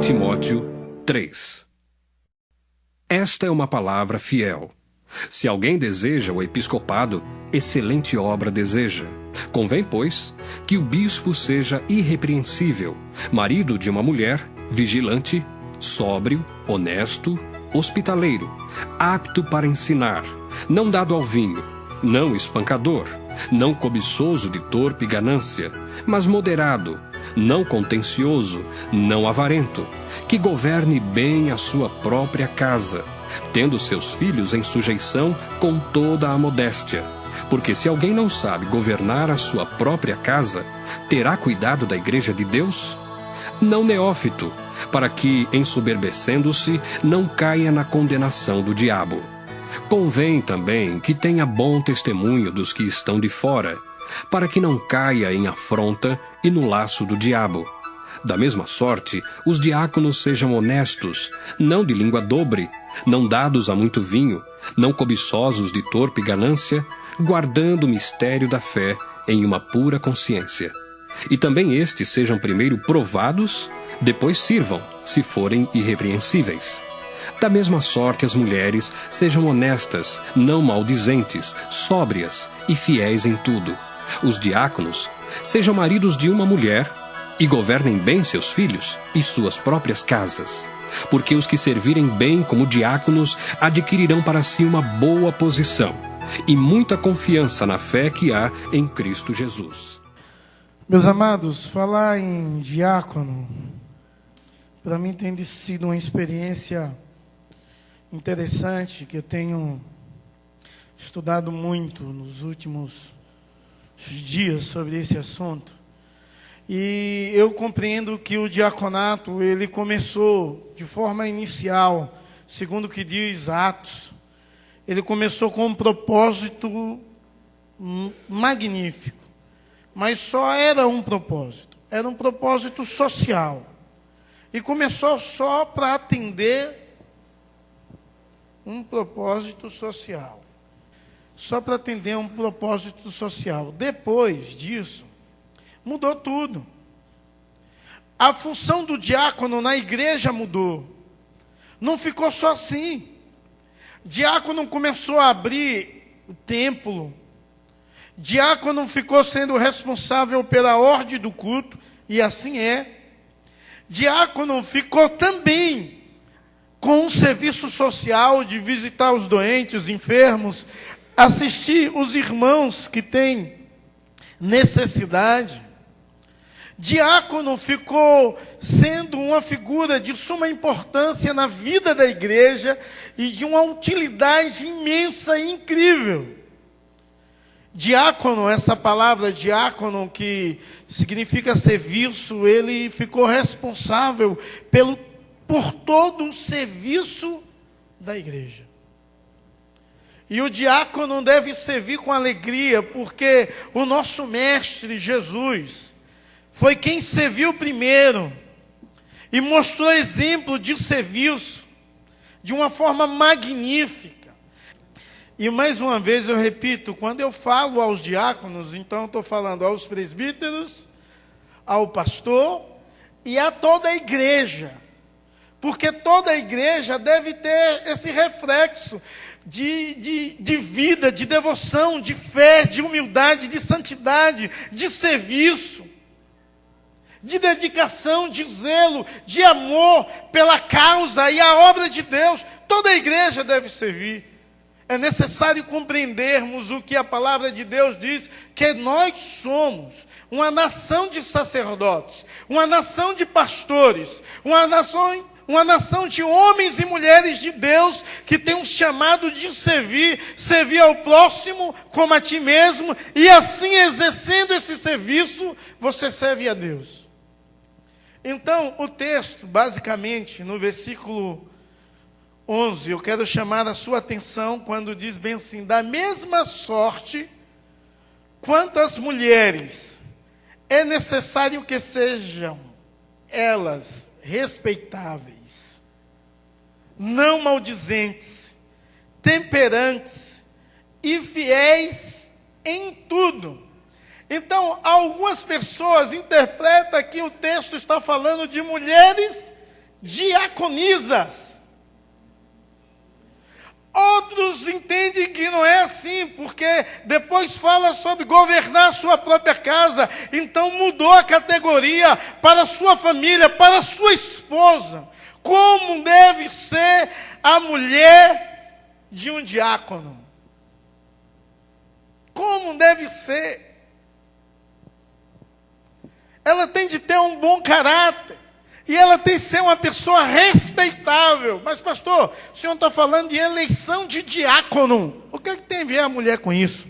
Timóteo 3. Esta é uma palavra fiel. Se alguém deseja o episcopado, excelente obra deseja. Convém, pois, que o bispo seja irrepreensível, marido de uma mulher, vigilante, sóbrio, honesto, hospitaleiro, apto para ensinar, não dado ao vinho, não espancador, não cobiçoso de torpe ganância, mas moderado, não contencioso, não avarento, que governe bem a sua própria casa, tendo seus filhos em sujeição com toda a modéstia. Porque se alguém não sabe governar a sua própria casa, terá cuidado da igreja de Deus? Não neófito, para que, ensoberbecendo-se, não caia na condenação do diabo. Convém também que tenha bom testemunho dos que estão de fora, para que não caia em afronta e no laço do diabo. Da mesma sorte, os diáconos sejam honestos, não de língua dobre, não dados a muito vinho, não cobiçosos de torpe ganância, guardando o mistério da fé em uma pura consciência. E também estes sejam primeiro provados, depois sirvam, se forem irrepreensíveis. Da mesma sorte as mulheres sejam honestas, não maldizentes, sóbrias e fiéis em tudo. Os diáconos sejam maridos de uma mulher e governem bem seus filhos e suas próprias casas, porque os que servirem bem como diáconos adquirirão para si uma boa posição e muita confiança na fé que há em Cristo Jesus. Meus amados, falar em diácono, para mim tem sido uma experiência interessante, que eu tenho estudado muito nos últimos dias sobre esse assunto. E eu compreendo que o diaconato, ele começou de forma inicial, segundo o que diz Atos, ele começou com um propósito magnífico, mas só era um propósito social. E começou só para atender um propósito social. Só para atender um propósito social. Depois disso, mudou tudo. A função do diácono na igreja mudou. Não ficou só assim. Diácono começou a abrir o templo. Diácono ficou sendo responsável pela ordem do culto, e assim é. Diácono ficou também com um serviço social de visitar os doentes, os enfermos, assistir os irmãos que têm necessidade. Diácono ficou sendo uma figura de suma importância na vida da igreja e de uma utilidade imensa e incrível. Diácono, essa palavra diácono, que significa serviço, ele ficou responsável por todo o serviço da igreja. E o diácono deve servir com alegria, porque o nosso mestre Jesus foi quem serviu primeiro e mostrou exemplo de serviço de uma forma magnífica. E mais uma vez eu repito, quando eu falo aos diáconos, então estou falando aos presbíteros, ao pastor e a toda a igreja. Porque toda a igreja deve ter esse reflexo de vida, de devoção, de fé, de humildade, de santidade, de serviço, de dedicação, de zelo, de amor pela causa e a obra de Deus. Toda a igreja deve servir. É necessário compreendermos o que a palavra de Deus diz, que nós somos uma nação de sacerdotes, uma nação de pastores, uma nação de homens e mulheres de Deus que tem um chamado de servir ao próximo como a ti mesmo, e assim, exercendo esse serviço, você serve a Deus. Então, o texto, basicamente, no versículo 11, eu quero chamar a sua atenção quando diz bem assim: da mesma sorte, quanto as mulheres, é necessário que sejam elas respeitáveis, não maldizentes, temperantes e fiéis em tudo. Então, algumas pessoas interpretam que o texto está falando de mulheres diaconisas. Outros entendem que não é assim, porque depois fala sobre governar a sua própria casa. Então mudou a categoria para a sua família, para a sua esposa. Como deve ser a mulher de um diácono? Como deve ser? Ela tem de ter um bom caráter. E ela tem que ser uma pessoa respeitável. Mas, pastor, o senhor está falando de eleição de diácono. O que é que tem a ver a mulher com isso?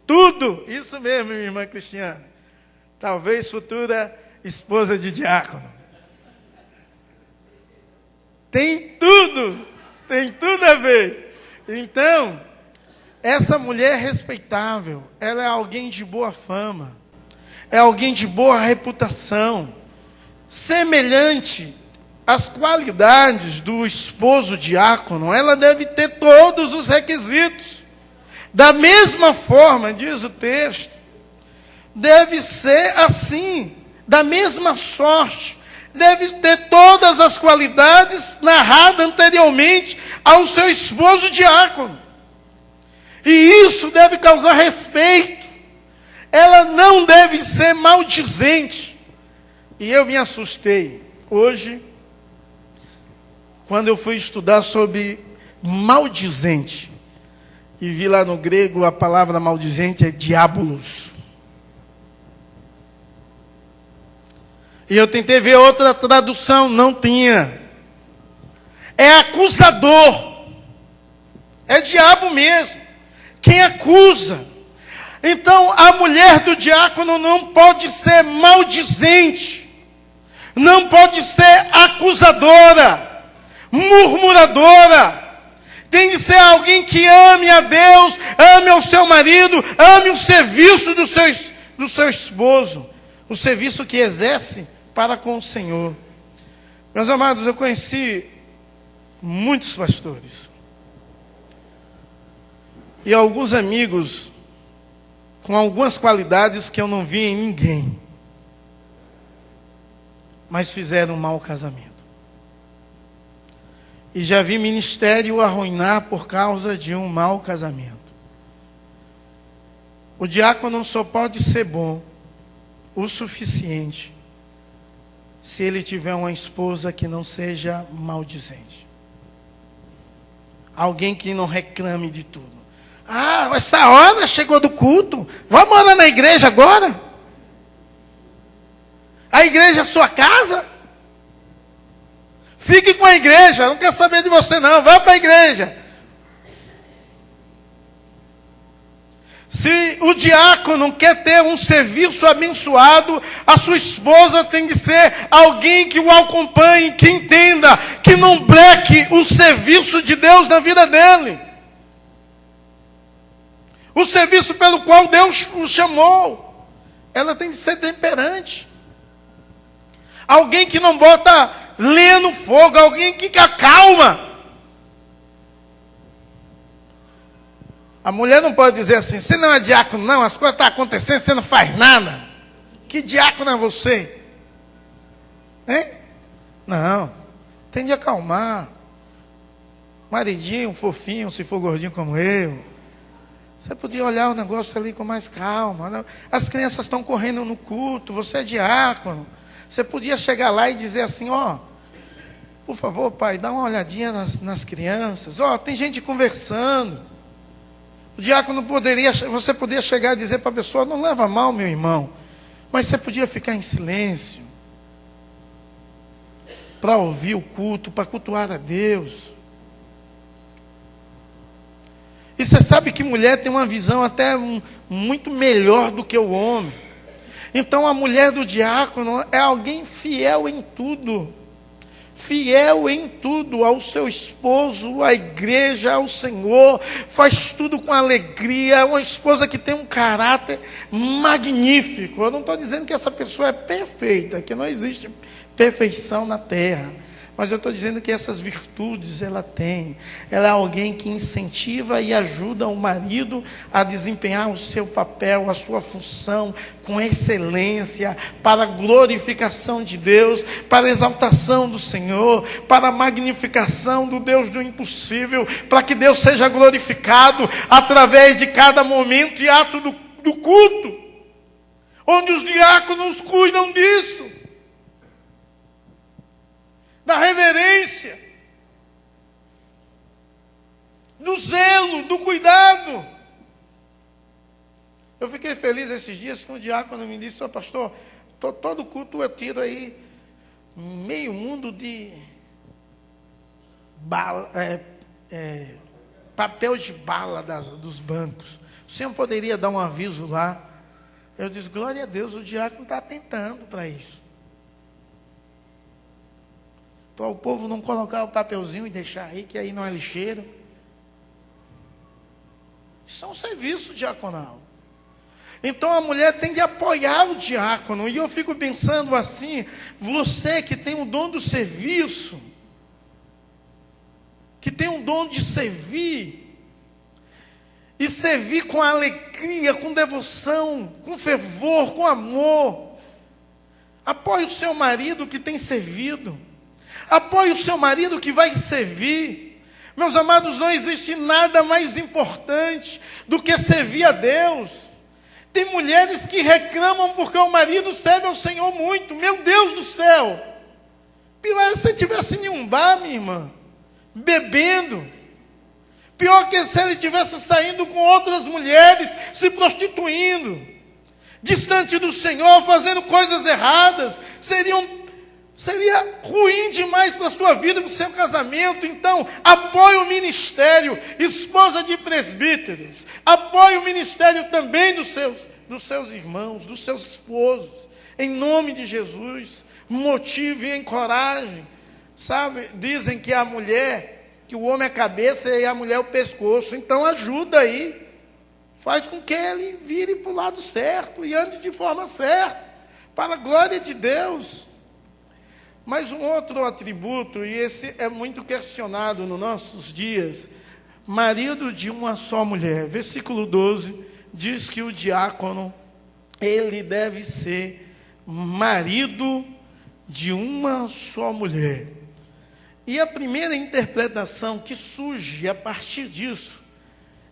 Tudo. Isso mesmo, minha irmã Cristiana. Talvez futura esposa de diácono. Tem tudo a ver. Então, essa mulher respeitável, ela é alguém de boa fama, é alguém de boa reputação, semelhante às qualidades do esposo diácono, ela deve ter todos os requisitos. Da mesma forma, diz o texto, deve ser assim, da mesma sorte, deve ter todas as qualidades narradas anteriormente ao seu esposo diácono. E isso deve causar respeito. Ela não deve ser maldizente. E eu me assustei hoje, quando eu fui estudar sobre maldizente. E vi lá no grego a palavra maldizente é diabolos. E eu tentei ver outra tradução, não tinha. É acusador. É diabo mesmo. Quem acusa. Então, a mulher do diácono não pode ser maldizente. Não pode ser acusadora, murmuradora. Tem de ser alguém que ame a Deus, ame ao seu marido, ame o serviço do seu esposo. O serviço que exerce para com o Senhor. Meus amados, eu conheci muitos pastores. E alguns amigos com algumas qualidades que eu não vi em ninguém. Mas fizeram um mau casamento. E já vi ministério arruinar por causa de um mau casamento. O diácono só pode ser bom o suficiente se ele tiver uma esposa que não seja maldizente. Alguém que não reclame de tudo. Ah, essa hora chegou do culto. Vamos orar na igreja agora? A igreja é sua casa? Fique com a igreja, não quero saber de você não, vá para a igreja. Se o diácono quer ter um serviço abençoado, a sua esposa tem que ser alguém que o acompanhe, que entenda, que não breque o serviço de Deus na vida dele. O serviço pelo qual Deus o chamou. Ela tem que ser temperante. Alguém que não bota lenha no fogo, alguém que acalma. A mulher não pode dizer assim, você não é diácono não, as coisas estão acontecendo, você não faz nada. Que diácono é você? Hein? Não, tem de acalmar. Maridinho, fofinho, se for gordinho como eu. Você podia olhar o negócio ali com mais calma. As crianças estão correndo no culto, você é diácono. Você podia chegar lá e dizer assim, ó, por favor, pai, dá uma olhadinha nas crianças. Ó, tem gente conversando. O diácono você poderia chegar e dizer para a pessoa, não leva mal, meu irmão. Mas você podia ficar em silêncio. Para ouvir o culto, para cultuar a Deus. E você sabe que mulher tem uma visão até muito melhor do que o homem. Então a mulher do diácono é alguém fiel em tudo. Fiel em tudo ao seu esposo, à igreja, ao Senhor. Faz tudo com alegria. É uma esposa que tem um caráter magnífico. Eu não estou dizendo que essa pessoa é perfeita, que não existe perfeição na terra. Mas eu estou dizendo que essas virtudes ela tem. Ela é alguém que incentiva e ajuda o marido a desempenhar o seu papel, a sua função com excelência, para a glorificação de Deus, para a exaltação do Senhor, para a magnificação do Deus do impossível, para que Deus seja glorificado através de cada momento e ato do culto, onde os diáconos cuidam disso, da reverência, do zelo, do cuidado. Eu fiquei feliz esses dias que um diácono me disse: pastor, todo culto eu tiro aí meio mundo de bala, papel de bala dos bancos. O senhor poderia dar um aviso lá? Eu disse: glória a Deus, o diácono está atentando para isso. Para o povo não colocar o papelzinho e deixar aí, que aí não é lixeira. Isso é um serviço diaconal. Então a mulher tem que apoiar o diácono. E eu fico pensando assim: você que tem o dom do serviço, que tem o dom de servir, e servir com alegria, com devoção, com fervor, com amor, apoie o seu marido que tem servido. Apoie o seu marido que vai servir. Meus amados, não existe nada mais importante do que servir a Deus. Tem mulheres que reclamam porque o marido serve ao Senhor muito. Meu Deus do céu! Pior é se estivesse em um bar, minha irmã, bebendo. Pior que se ele estivesse saindo com outras mulheres, se prostituindo, distante do Senhor, fazendo coisas erradas. Seria ruim demais para a sua vida, para o seu casamento. Então, apoie o ministério, esposa de presbíteros. Apoie o ministério também dos seus irmãos, dos seus esposos. Em nome de Jesus, motive e encoraje. Sabe, dizem que a mulher, que o homem é a cabeça e a mulher é o pescoço. Então, ajuda aí. Faz com que ele vire para o lado certo e ande de forma certa, para a glória de Deus. Mas um outro atributo, e esse é muito questionado nos nossos dias: marido de uma só mulher. Versículo 12 diz que o diácono, ele deve ser marido de uma só mulher. E a primeira interpretação que surge a partir disso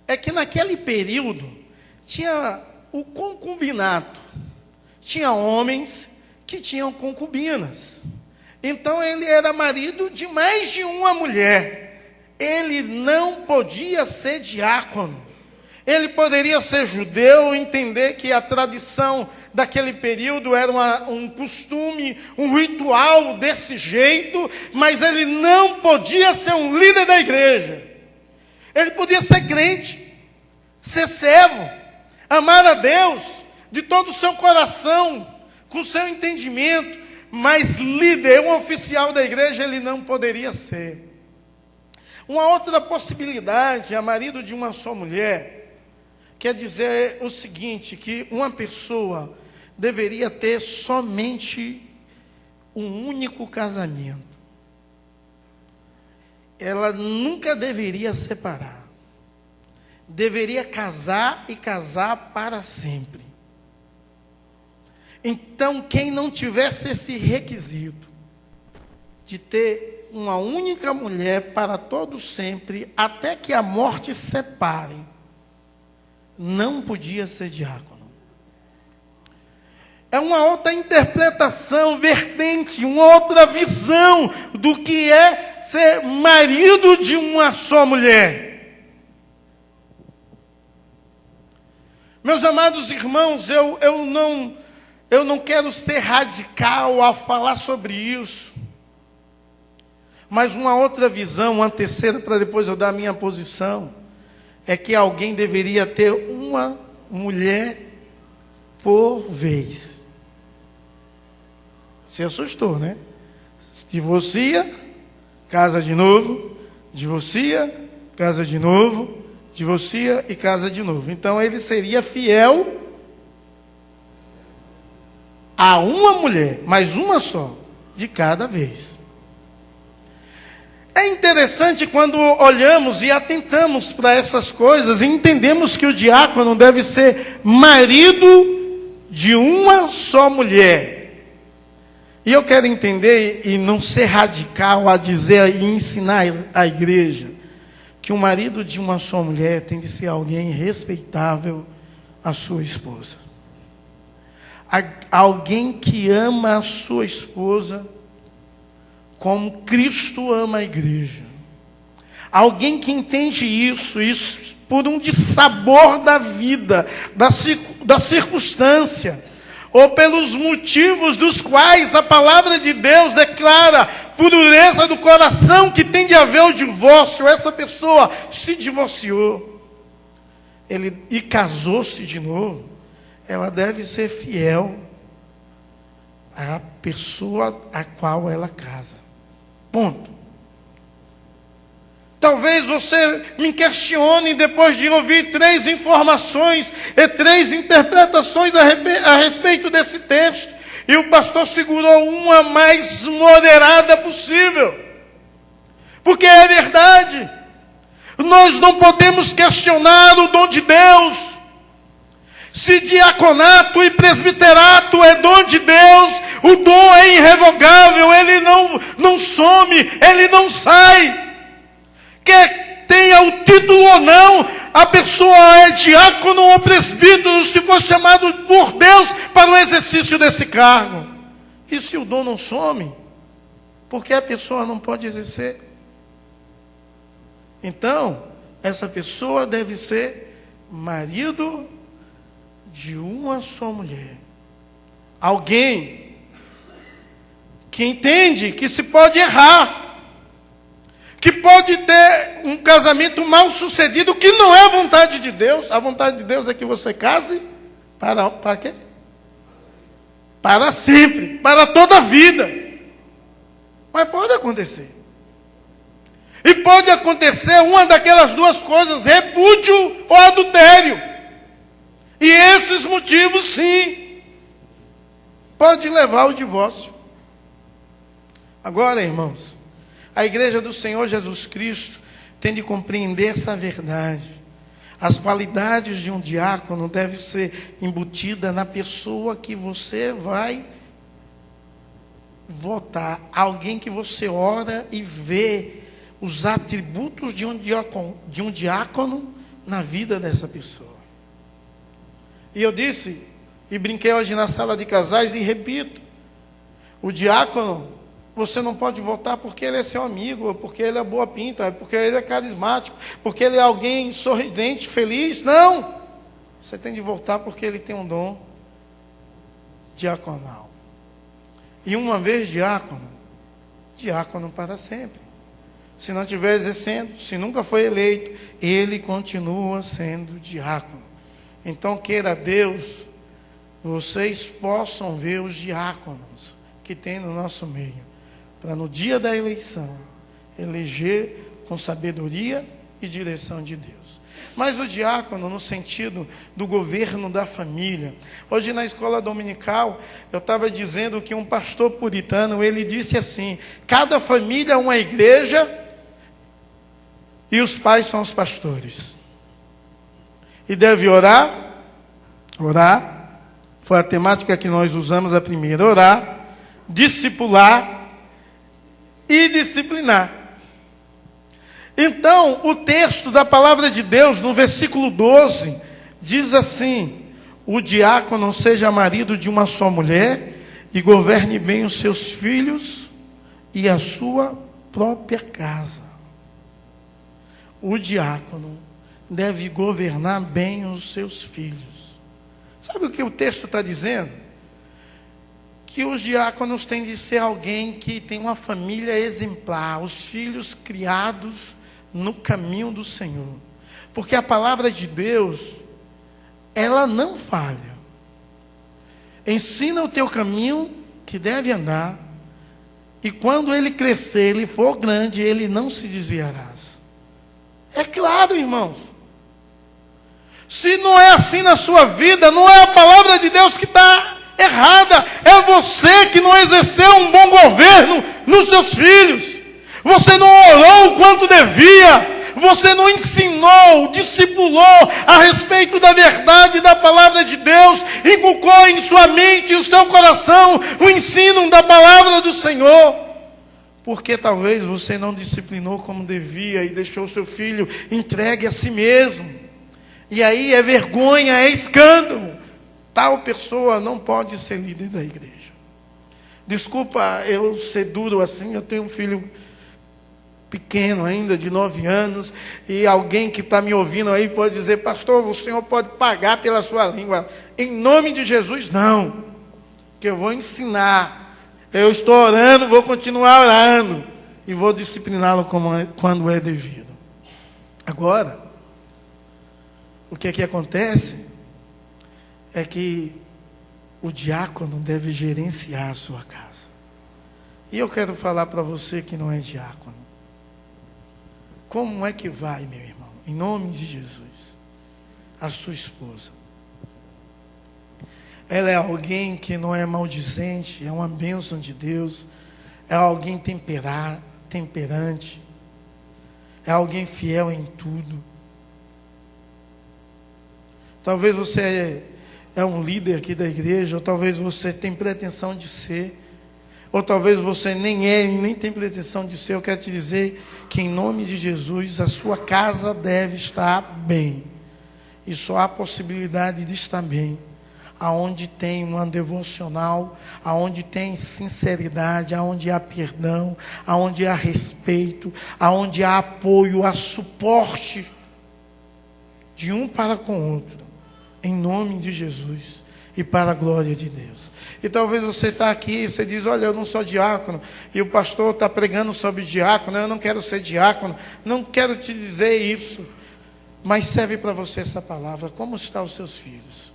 é que naquele período tinha o concubinato. Tinha homens que tinham concubinas. Então ele era marido de mais de uma mulher. Ele não podia ser diácono. Ele poderia ser judeu, entender que a tradição daquele período era um costume, um ritual desse jeito, mas ele não podia ser um líder da igreja. Ele podia ser crente, ser servo, amar a Deus de todo o seu coração, com o seu entendimento, mas líder, um oficial da igreja, ele não poderia ser. Uma outra possibilidade, a marido de uma só mulher, quer dizer o seguinte, que uma pessoa deveria ter somente um único casamento. Ela nunca deveria separar. Deveria casar e casar para sempre. Então, quem não tivesse esse requisito de ter uma única mulher para todo sempre, até que a morte separe, não podia ser diácono. É uma outra interpretação, vertente, uma outra visão do que é ser marido de uma só mulher. Meus amados irmãos, eu não quero ser radical ao falar sobre isso. Mas uma outra visão, uma terceira, para depois eu dar a minha posição, é que alguém deveria ter uma mulher por vez. Se assustou, né? Divorcia, casa de novo, divorcia, casa de novo, divorcia e casa de novo. Então ele seria fiel a uma mulher, mas uma só, de cada vez. interessante quando olhamos e atentamos para essas coisas e entendemos que o diácono deve ser marido de uma só mulher. E eu quero entender e não ser radical a dizer e ensinar à igreja que o marido de uma só mulher tem de ser alguém respeitável à sua esposa. Alguém que ama a sua esposa como Cristo ama a igreja. Alguém que entende isso por um dissabor da vida, da circunstância, ou pelos motivos dos quais a palavra de Deus declara por dureza do coração que tem de haver o divórcio. Essa pessoa se divorciou e casou-se de novo. Ela deve ser fiel à pessoa a qual ela casa. Ponto. Talvez você me questione depois de ouvir 3 informações e 3 interpretações a respeito desse texto. E o pastor segurou uma mais moderada possível. Porque é verdade. Nós não podemos questionar o dom de Deus. Se diaconato e presbiterato é dom de Deus, o dom é irrevogável, ele não some, ele não sai. Quer tenha o título ou não, a pessoa é diácono ou presbítero se for chamado por Deus para o exercício desse cargo. E se o dom não some, porque a pessoa não pode exercer? Então, essa pessoa deve ser marido de uma só mulher. Alguém que entende que se pode errar, que pode ter um casamento mal sucedido, que não é a vontade de Deus. A vontade de Deus é que você case para quê? Para sempre, para toda a vida. Mas pode acontecer. E pode acontecer uma daquelas 2 coisas, repúdio ou adultério. E esses motivos, sim, pode levar ao divórcio. Agora, irmãos, a igreja do Senhor Jesus Cristo tem de compreender essa verdade. As qualidades de um diácono devem ser embutidas na pessoa que você vai votar. Alguém que você ora e vê os atributos de um diácono na vida dessa pessoa. E eu disse, e brinquei hoje na sala de casais, e repito, o diácono, você não pode votar porque ele é seu amigo, porque ele é boa pinta, porque ele é carismático, porque ele é alguém sorridente, feliz. Não! Você tem de votar porque ele tem um dom diaconal. E uma vez diácono para sempre. Se não estiver exercendo, se nunca foi eleito, ele continua sendo diácono. Então, queira Deus, vocês possam ver os diáconos que tem no nosso meio, para no dia da eleição, eleger com sabedoria e direção de Deus. Mas o diácono no sentido do governo da família. Hoje na escola dominical, eu estava dizendo que um pastor puritano, ele disse assim: cada família é uma igreja e os pais são os pastores. E deve orar, foi a temática que nós usamos a primeira, orar, discipular e disciplinar. Então, o texto da palavra de Deus, no versículo 12, diz assim: o diácono seja marido de uma só mulher e governe bem os seus filhos e a sua própria casa. O diácono deve governar bem os seus filhos. Sabe o que o texto está dizendo? Que os diáconos têm de ser alguém que tem uma família exemplar, os filhos criados no caminho do Senhor. Porque a palavra de Deus, ela não falha. Ensina o teu caminho que deve andar, e quando ele crescer, ele for grande, ele não se desviará. É claro, irmãos. Se não é assim na sua vida, não é a palavra de Deus que está errada. É você que não exerceu um bom governo nos seus filhos. Você não orou quanto devia. Você não ensinou, discipulou a respeito da verdade da palavra de Deus, inculcou em sua mente e o seu coração o ensino da palavra do Senhor. Porque talvez você não disciplinou como devia e deixou seu filho entregue a si mesmo. E aí é vergonha, é escândalo. Tal pessoa não pode ser líder da igreja. Desculpa eu ser duro assim, eu tenho um filho pequeno ainda, de 9 anos, e alguém que está me ouvindo aí pode dizer: pastor, o senhor pode pagar pela sua língua. Em nome de Jesus, não. Que eu vou ensinar. Eu estou orando, vou continuar orando. E vou discipliná-lo quando é devido. Agora, o que é que acontece? É que o diácono deve gerenciar a sua casa. E eu quero falar para você que não é diácono. Como é que vai, meu irmão? Em nome de Jesus. A sua esposa. Ela é alguém que não é maldizente, é uma bênção de Deus. É alguém temperante. É alguém fiel em tudo. Talvez você é um líder aqui da igreja, ou talvez você tem pretensão de ser, ou talvez você nem é e nem tem pretensão de ser. Eu quero te dizer que em nome de Jesus a sua casa deve estar bem. E só há possibilidade de estar bem aonde tem uma devocional, aonde tem sinceridade, aonde há perdão, aonde há respeito, aonde há apoio, há suporte de um para com o outro, em nome de Jesus e para a glória de Deus. E talvez você está aqui e você diz: olha, eu não sou diácono, e o pastor está pregando sobre diácono, eu não quero ser diácono. Não quero te dizer isso, mas serve para você essa palavra. Como estão os seus filhos?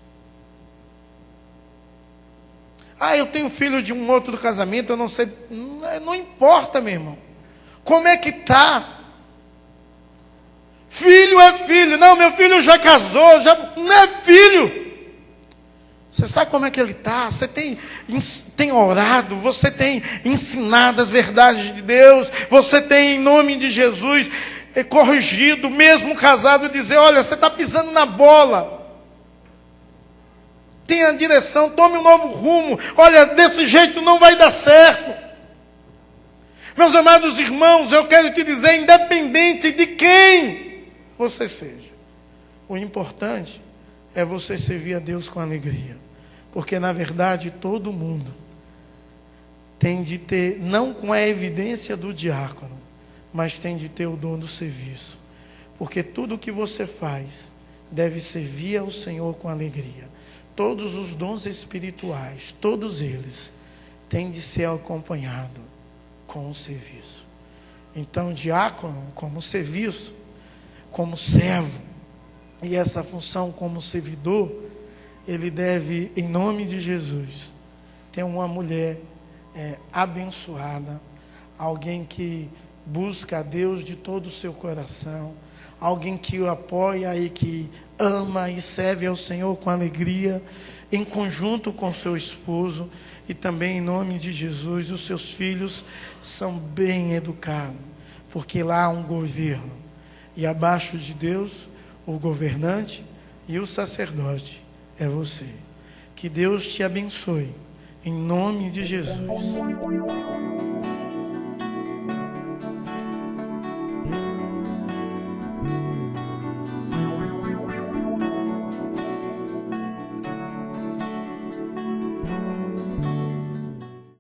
Ah, eu tenho filho de um outro casamento, eu não sei. Não importa, meu irmão. Como é que está? Filho é filho. Não, meu filho já casou, já não é filho. Você sabe como é que ele está? Você tem orado, você tem ensinado as verdades de Deus, você tem, em nome de Jesus, corrigido, mesmo casado, dizer: olha, você está pisando na bola. Tenha direção, tome um novo rumo. Olha, desse jeito não vai dar certo. Meus amados irmãos, eu quero te dizer, independente de quem você seja, o importante é você servir a Deus com alegria. Porque, na verdade, todo mundo tem de ter, não com a evidência do diácono, mas tem de ter o dom do serviço. Porque tudo o que você faz deve servir ao Senhor com alegria. Todos os dons espirituais, todos eles, têm de ser acompanhados com o serviço. Então, diácono, como serviço, como servo, e essa função como servidor, ele deve, em nome de Jesus, ter uma mulher abençoada, alguém que busca a Deus de todo o seu coração, alguém que o apoia e que ama e serve ao Senhor com alegria, em conjunto com seu esposo. E também, em nome de Jesus, os seus filhos são bem educados, porque lá há um governo, e abaixo de Deus, o governante e o sacerdote é você. Que Deus te abençoe, em nome de Jesus.